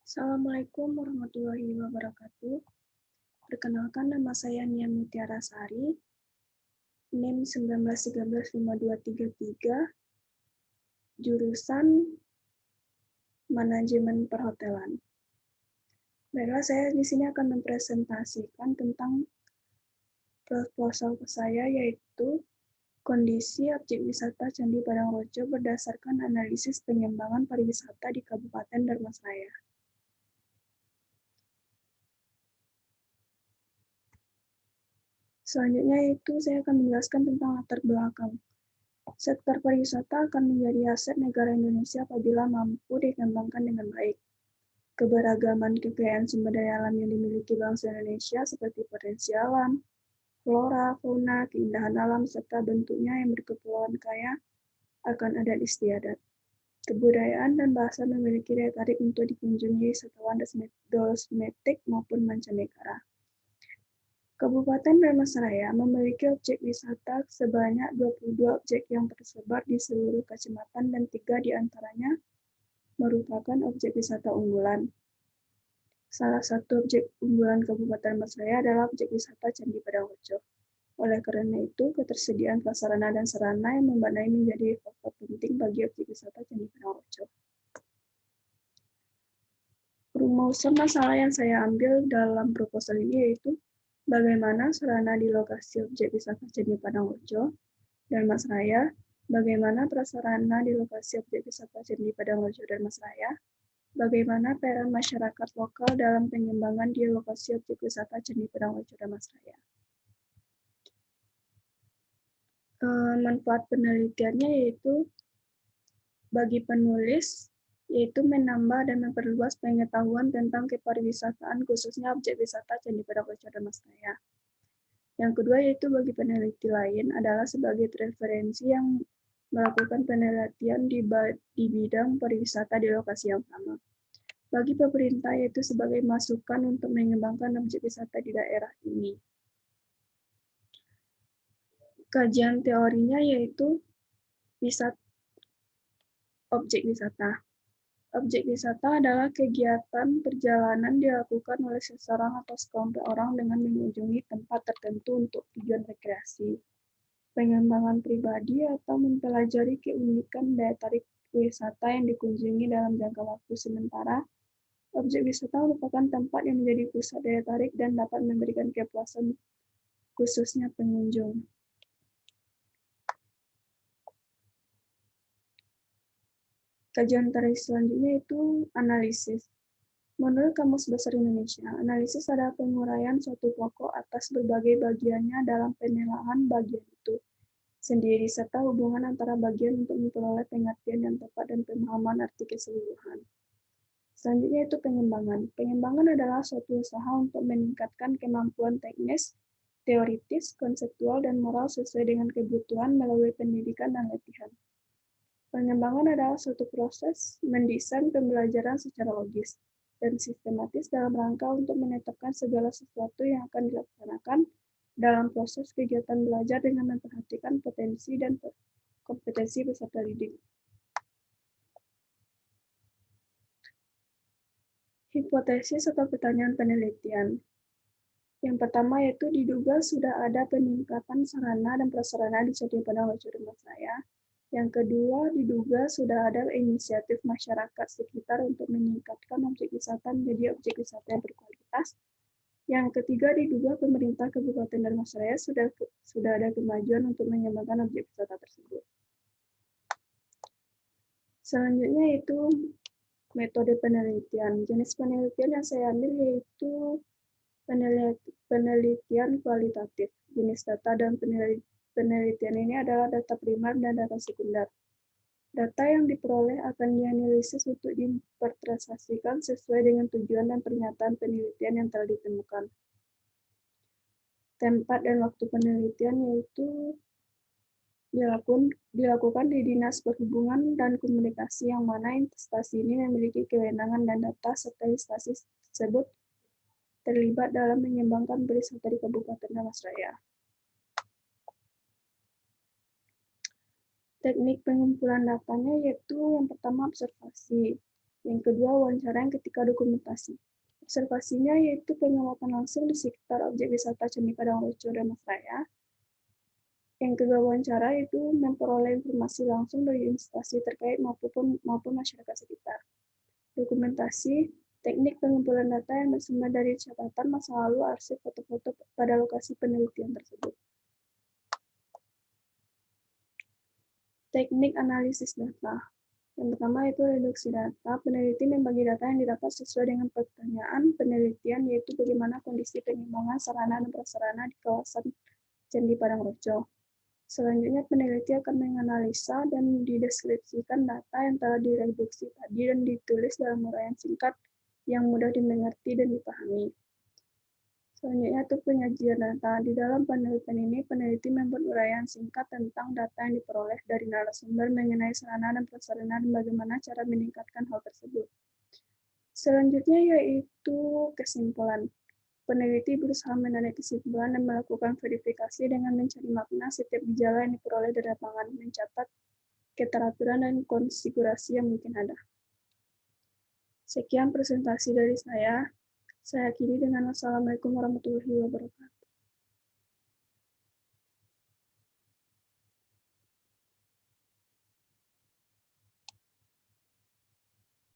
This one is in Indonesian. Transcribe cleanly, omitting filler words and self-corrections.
Assalamualaikum warahmatullahi wabarakatuh. Perkenalkan, nama saya Nia Mutiara Sari, NIM 19135233, jurusan Manajemen Perhotelan. Baiklah, saya di sini akan mempresentasikan tentang proposal saya, yaitu kondisi objek wisata Candi Padangrejo berdasarkan analisis pengembangan pariwisata di Kabupaten Dharmasraya. Selanjutnya itu saya akan menjelaskan tentang latar belakang. Sektor pariwisata akan menjadi aset negara Indonesia apabila mampu dikembangkan dengan baik. Keberagaman kekayaan sumber daya alam yang dimiliki bangsa Indonesia seperti potensi alam, flora, fauna, keindahan alam, serta bentuknya yang berkepulauan kaya akan adat istiadat. Kebudayaan dan bahasa memiliki daya tarik untuk dikunjungi wisatawan domestik maupun mancanegara. Kabupaten Dharmasraya memiliki objek wisata sebanyak 22 objek yang tersebar di seluruh kecamatan dan 3 diantaranya merupakan objek wisata unggulan. Salah satu objek unggulan Kabupaten Dharmasraya adalah objek wisata Candi Padangrejo. Oleh karena itu, ketersediaan prasarana dan sarana yang memadai menjadi faktor penting bagi objek wisata Candi Padangrejo. Rumusan masalah yang saya ambil dalam proposal ini yaitu bagaimana sarana di lokasi objek wisata Candi Padangrejo, Dharmasraya, bagaimana prasarana di lokasi objek wisata Candi Padangrejo, Dharmasraya, bagaimana peran masyarakat lokal dalam pengembangan di lokasi objek wisata Candi Padangrejo, Dharmasraya. Manfaat penelitiannya yaitu bagi penulis, yaitu menambah dan memperluas pengetahuan tentang kepariwisataan khususnya objek wisata Candi Padangrejo, Dharmasraya. Yang kedua yaitu bagi peneliti lain adalah sebagai referensi yang melakukan penelitian di bidang pariwisata di lokasi yang sama. Bagi pemerintah yaitu sebagai masukan untuk mengembangkan objek wisata di daerah ini. Kajian teorinya yaitu objek wisata. Objek wisata adalah kegiatan perjalanan dilakukan oleh seseorang atau sekelompok orang dengan mengunjungi tempat tertentu untuk tujuan rekreasi, pengembangan pribadi, atau mempelajari keunikan daya tarik wisata yang dikunjungi dalam jangka waktu sementara. Objek wisata merupakan tempat yang menjadi pusat daya tarik dan dapat memberikan kepuasan khususnya pengunjung. Kajian teori selanjutnya itu analisis. Menurut Kamus Besar Indonesia, analisis adalah penguraian suatu pokok atas berbagai bagiannya dalam penilaian bagian itu sendiri, serta hubungan antara bagian untuk memperoleh pengertian yang tepat dan pemahaman arti keseluruhan. Selanjutnya itu pengembangan. Pengembangan adalah suatu usaha untuk meningkatkan kemampuan teknis, teoritis, konseptual, dan moral sesuai dengan kebutuhan melalui pendidikan dan latihan. Pengembangan adalah suatu proses mendesain pembelajaran secara logis dan sistematis dalam rangka untuk menetapkan segala sesuatu yang akan dilaksanakan dalam proses kegiatan belajar dengan memperhatikan potensi dan kompetensi peserta didik. Hipotesis atau pertanyaan penelitian. Yang pertama yaitu diduga sudah ada peningkatan sarana dan prasarana di Candi Padangrejo, Dharmasraya. Yang kedua, diduga sudah ada inisiatif masyarakat sekitar untuk meningkatkan objek wisata menjadi objek wisata yang berkualitas. Yang ketiga, diduga pemerintah Kabupaten Dharmasraya sudah ada kemajuan untuk mengembangkan objek wisata tersebut. Selanjutnya itu metode penelitian. Jenis penelitian yang saya ambil yaitu penelitian kualitatif. Jenis data dan penelitian ini adalah data primer dan data sekunder. Data yang diperoleh akan dianalisis untuk diinterpretasikan sesuai dengan tujuan dan pernyataan penelitian yang telah ditemukan. Tempat dan waktu penelitian yaitu dilakukan di Dinas Perhubungan dan Komunikasi, yang mana instansi ini memiliki kewenangan dan data serta instansi tersebut terlibat dalam mengembangkan pariwisata di Kabupaten Dharmasraya. Teknik pengumpulan datanya yaitu yang pertama observasi. Yang kedua, wawancara yang ketika dokumentasi. Observasinya yaitu pengamatan langsung di sekitar objek wisata Candi Padang-Roco dan Mas Raya. Yang kedua, wawancara itu memperoleh informasi langsung dari instansi terkait maupun masyarakat sekitar. Dokumentasi, teknik pengumpulan data yang bersumber dari catatan masa lalu, arsip, foto-foto pada lokasi penelitian tersebut. Teknik analisis data. Yang pertama itu reduksi data. Peneliti membagi data yang didapat sesuai dengan pertanyaan penelitian, yaitu bagaimana kondisi penyimbangan sarana dan prasarana di kawasan Candi Padang-Roco. Selanjutnya, peneliti akan menganalisa dan dideskripsikan data yang telah direduksi tadi dan ditulis dalam uraian singkat yang mudah dimengerti dan dipahami. Selanjutnya itu penyajian data. Di dalam penelitian ini, peneliti membuat uraian singkat tentang data yang diperoleh dari narasumber mengenai sarana dan prasarana dan bagaimana cara meningkatkan hal tersebut. Selanjutnya yaitu kesimpulan. Peneliti berusaha menarik kesimpulan dan melakukan verifikasi dengan mencari makna setiap gejala yang diperoleh dari lapangan, mencatat keteraturan dan konfigurasi yang mungkin ada. Sekian presentasi dari saya. Saya akhiri dengan wassalamualaikum warahmatullahi wabarakatuh.